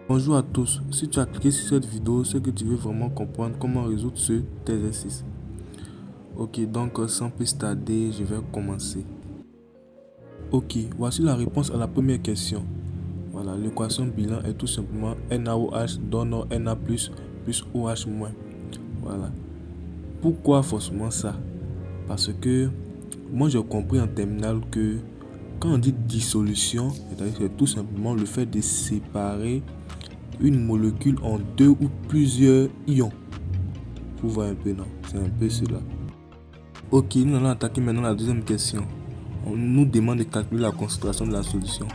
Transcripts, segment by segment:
Bonjour à tous, si tu as cliqué sur cette vidéo, c'est que tu veux vraiment comprendre comment résoudre ce exercice. Ok, donc sans plus tarder, je vais commencer. Ok, voici la réponse à la première question. Voilà, l'équation bilan est tout simplement NaOH donne Na plus OH moins. Voilà. Pourquoi forcément ça? Parce que moi j'ai compris en terminale que quand on dit dissolution, c'est-à-dire c'est tout simplement le fait de séparer une molécule en deux ou plusieurs ions. Vous voyez un peu, non? C'est un peu cela. Ok, nous allons attaquer maintenant la deuxième question. On nous demande de calculer la concentration de la solution.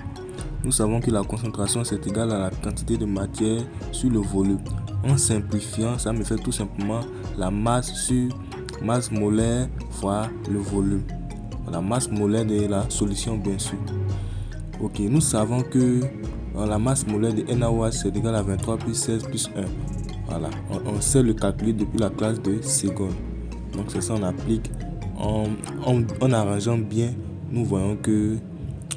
Nous savons que la concentration c'est égal à la quantité de matière sur le volume. En simplifiant, ça me fait tout simplement la masse sur masse molaire fois le volume. La masse molaire de la solution, bien sûr. Ok, nous savons que la masse molaire de NaOH c'est égal à 23 plus 16 plus 1. Voilà, on sait le calculer depuis la classe de seconde. Donc c'est ça, on applique. En arrangeant bien, nous voyons que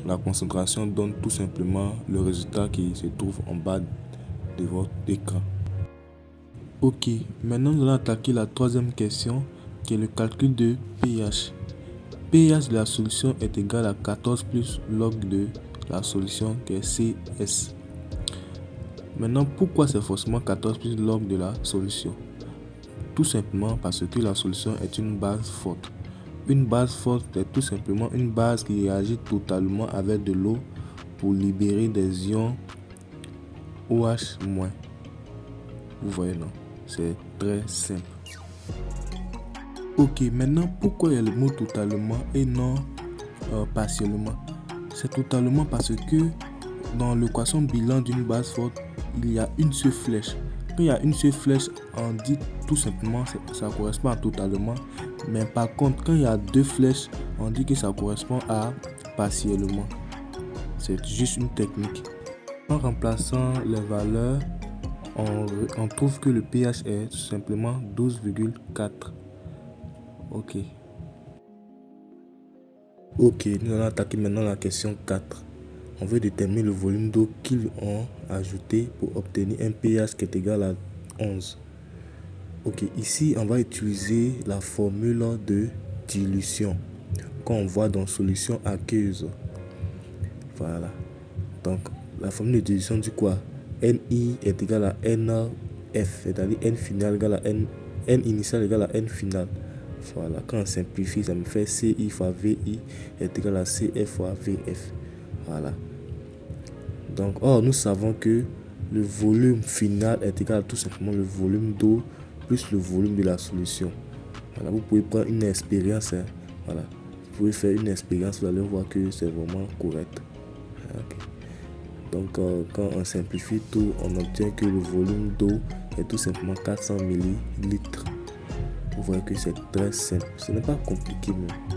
la concentration donne tout simplement le résultat qui se trouve en bas de votre écran. Ok, maintenant nous allons attaquer la troisième question qui est le calcul de pH. pH de la solution est égal à 14 plus log de la solution qui est CS. Maintenant, pourquoi c'est forcément 14 plus log de la solution? Tout simplement parce que la solution est une base forte. Une base forte est tout simplement une base qui réagit totalement avec de l'eau pour libérer des ions OH-. Vous voyez, non? C'est très simple. Ok, maintenant pourquoi il y a le mot totalement et non partiellement? C'est totalement parce que dans l'équation bilan d'une base forte, il y a une seule flèche. Quand il y a une seule flèche, on dit tout simplement que ça correspond à totalement. Mais par contre, quand il y a deux flèches, on dit que ça correspond à partiellement. C'est juste une technique. En remplaçant les valeurs, on trouve que le pH est tout simplement 12,4. Ok. Ok, nous allons attaquer maintenant la question 4. On veut déterminer le volume d'eau qu'ils ont ajouté pour obtenir un pH qui est égal à 11. Ok, ici on va utiliser la formule de dilution qu'on voit dans solution aqueuse. Voilà. Donc la formule de dilution dit quoi? Ni est égal à NF, c'est-à-dire N final égale à N initial égale à N final. Voilà, quand on simplifie, ça me fait CI fois VI est égal à CF fois VF. Voilà. Donc, nous savons que le volume final est égal à tout simplement le volume d'eau plus le volume de la solution. Voilà, vous pouvez prendre une expérience. Voilà, vous pouvez faire une expérience, vous allez voir que c'est vraiment correct. Okay. Donc, quand on simplifie tout, on obtient que le volume d'eau est tout simplement 400 ml. Vous voyez que c'est très simple. Ce n'est pas compliqué, mais